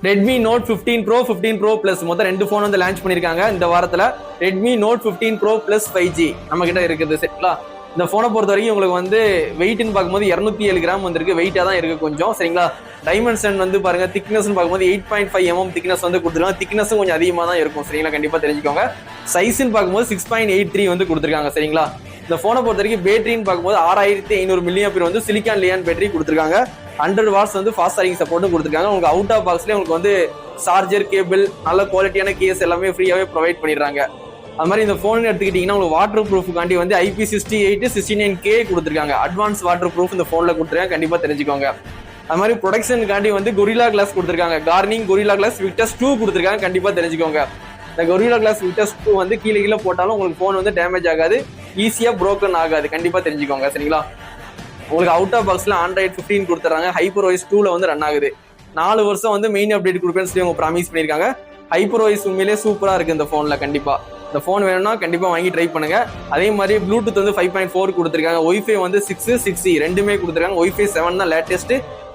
Redmi Note 15 Pro 15 Pro Plus மொத்தம் 2 phone வந்து launch பண்ணிருக்காங்க இந்த வாரத்துல. Redmi Note 15 Pro plus 5G நம்ம கிட்ட இருக்குது சரிங்களா. இந்த போனை பொறுத்த வரைக்கும் உங்களுக்கு வந்து வெயிட்னு பார்க்கும்போது 207 கிராம் வந்திருக்கு, வெயிட்டா தான் இருக்கு கொஞ்சம் சரிங்களா. டைமென்ஷன் வந்து பாருங்க, திக்னஸ் பார்க்கும்போது 8.5 mm திக்னஸ் வந்து கொடுத்துருக்காங்க. திக்னஸும் கொஞ்சம் அதிகமாக தான் இருக்கும் சரிங்களா, கண்டிப்பா தெரிஞ்சுக்கோங்க. சைஸ்ன்னு பார்க்கும்போது 6.83 வந்து கொடுத்துருக்காங்க சரிங்களா. இந்த போனை பொறுத்த வரைக்கும் பேட்டரின்னு பார்க்கும்போது 6500 mAh வந்து சிலிக்கான் லியான் பேட்டரி கொடுத்துருக்காங்க. 100 வாட்ஸ் வந்து ஃபாஸ்ட் சார்ஜிங் சப்போர்ட்டும் கொடுத்துருக்காங்க. உங்களுக்கு அவுட் ஆஃப் பாக்ஸ்லேயே உங்களுக்கு வந்து சார்ஜர், கேபிள், நல்ல குவாலிட்டியான கேஸ் எல்லாமே ஃப்ரீயாவே ப்ரொவைட் பண்ணிடுறாங்க. அது மாதிரி இந்த போன் எடுத்துக்கிட்டீங்கன்னா உங்களுக்கு வாட்டர் ப்ரூஃப்காண்டி வந்து IP68 69K கொடுத்துருக்காங்க. அட்வான்ஸ் வாட்டர் ப்ரூஃப் இந்த போன்ல கொடுத்துருக்காங்க, கண்டிப்பா தெரிஞ்சுக்கோங்க. அது மாதிரி ப்ரொடக்ஷனுக்காண்டி வந்து கொரில்லா கிளாஸ் கொடுத்துருக்காங்க. கார்னிங் கொரில்லா கிளாஸ் விக்டஸ் 2 கொடுத்துருக்காங்க, கண்டிப்பா தெரிஞ்சுக்கோங்க. இந்த கொரில்லா கிளாஸ் விக்டஸ் 2 வந்து கீழே போட்டாலும் உங்களுக்கு போன் வந்து டேமேஜ் ஆகாது, ஈஸியா ப்ரோக்கன் ஆகாது, கண்டிப்பா தெரிஞ்சுக்கோங்க சரிங்களா. உங்களுக்கு அவுட் ஆஃப் பாக்ஸ்ல Android 15 கொடுத்துறாங்க. HyperOS 2ல வந்து ரன் ஆகுது. 4 வருஷம் வந்து மெயின் அப்டேட் கொடுப்பேன்னு சொல்லி அவங்க ப்ராமிஸ் பண்ணிருக்காங்க. HyperOS உண்மையிலேயே சூப்பரா இருக்கு இந்த போன்ல. கண்டிப்பா இந்த போன் வேணும்னா கண்டிப்பா வாங்கி ட்ரை பண்ணுங்க. அதே மாதிரி ப்ளூடூத் வந்து 5.4 கொடுத்துருக்காங்க. ஒய்ஃபை வந்து 6, 6E ரெண்டுமே கொடுத்துருக்காங்க. ஒய்ஃபை 7 தான் லேட்டஸ்ட்,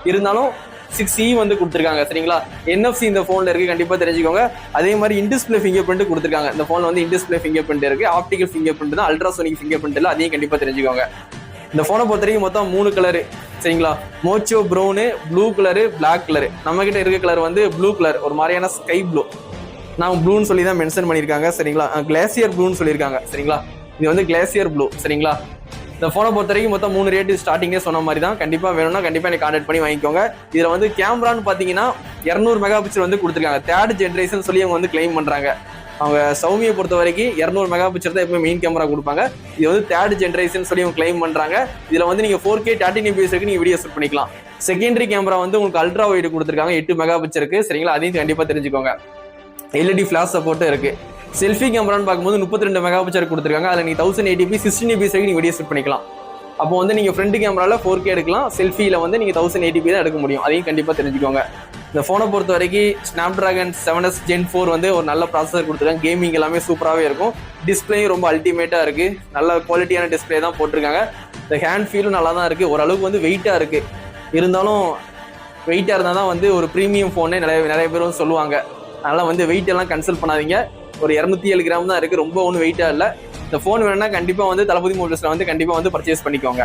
இருந்தாலும் 6E வந்து கொடுத்துருக்காங்க சரிங்களா. NFC இந்த போன்ல இருக்கு, கண்டிப்பா தெரிஞ்சுக்கோங்க. அதே மாதிரி இன்டிஸ்பிளே ஃபிங்கர் பிரிண்ட் கொடுத்துருக்காங்க. இந்த போன்ல வந்து இன்டிஸ்பிளே ஃபிங்கர் பிரிண்ட் இருக்கு, ஆப்டிகல் ஃபிங்கர் பிரிண்ட் தான், அல்ட்ராசோனிக் ஃபிங்கர் பிரிண்ட் இல்லை, அதையும் கண்டிப்பா தெரிஞ்சுக்கோங்க. இந்த போனை பொறுத்த வரைக்கும் மொத்தம் 3 கலரு சரிங்களா. Mocha brown, blue colour, black colour. நம்ம கிட்ட இருக்க கலர் வந்து ப்ளூ கலர், ஒரு மாதிரியான ஸ்கை ப்ளூ. நான் ப்ளூன்னு சொல்லி தான் மென்ஷன் பண்ணியிருக்காங்க சரிங்களா. கிளாசியர் ப்ளூன்னு சொல்லியிருக்காங்க சரிங்களா. இது வந்து கிளாசியர் ப்ளூ சரிங்களா. இந்த போனை பொறுத்த வரைக்கும் மொத்தம் 3 ரேட்டு ஸ்டார்டிங்கே சொன்ன மாதிரி தான். கண்டிப்பா வேணும்னா கண்டிப்பா எனக்கு கான்டாக்ட் பண்ணி வாங்கிக்கோங்க. இதுல வந்து கேமரான்னு பாத்தீங்கன்னா 200 மெகா பிக்சல் வந்து கொடுத்துருக்காங்க. 3rd ஜென்ரேஷன் சொல்லி அவங்க வந்து கிளைம் பண்றாங்க. அவங்க சௌமியை பொறுத்த வரைக்கும் 200 மெகா பிக்சல் தான் எப்பவுமே மெயின் கேமரா கொடுப்பாங்க. இது வந்து 3rd ஜென்ரேஷன் சொல்லி அவங்க கிளைம் பண்றாங்க. இதுல வந்து நீங்க 4K 13 fps வரைக்கும் நீங்க வீடியோ ஷூட் பண்ணிக்கலாம். செகண்டரி கேமரா வந்து உங்களுக்கு அல்ட்ரா வைடு கொடுத்துருக்காங்க, 8 மெகா பிக்சல் இருக்கு சரிங்களா. அதையும் கண்டிப்பா தெரிஞ்சுக்கோங்க. LED ஃபிளாஷ் சப்போர்ட்டும் இருக்கு. செல்ஃபி கேமரான்னு பார்க்கும்போது 32 மெகா பிக்சல் கொடுத்துருக்காங்க. அதில் நீங்க 1080p 16 fps வரைக்கும் நீங்க வீடியோ ஷூட் பண்ணிக்கலாம். அப்போ வந்து நீங்க ஃப்ரண்ட் கேமரால 4K எடுக்கலாம், செல்ஃபியில வந்து நீங்க 1080p தான் எடுக்க முடியும். அதையும் கண்டிப்பா தெரிஞ்சுக்கோங்க. இந்த போனை பொறுத்த வரைக்கும் Snapdragon 7S Gen 4 வந்து ஒரு நல்ல ப்ராசஸர் கொடுத்துருக்காங்க. கேமிங் எல்லாமே சூப்பராகவே இருக்கும். டிஸ்பிளேயும் ரொம்ப அல்டிமேட்டா இருக்கு, நல்ல குவாலிட்டியான டிஸ்பிளே தான் போட்டிருக்காங்க. இந்த ஹேண்ட் ஃபீலும் நல்லா தான் இருக்கு, ஓரளவுக்கு வந்து வெயிட்டா இருக்கு. இருந்தாலும் வெயிட்டா இருந்தால் தான் வந்து ஒரு ப்ரீமியம் ஃபோனே நிறைய பேர் வந்து சொல்லுவாங்க. அதனால வந்து வெயிட் எல்லாம் கன்சல்ட் பண்ணாதீங்க. ஒரு 207 கிராம் தான் இருக்கு, ரொம்ப ஒன்றும் வெயிட்டா இல்லை. இந்த ஃபோன் வேணும்னா கண்டிப்பா வந்து தளபதி மொபைல்ஸ்ல வந்து கண்டிப்பா வந்து பர்ச்சேஸ் பண்ணிக்கோங்க.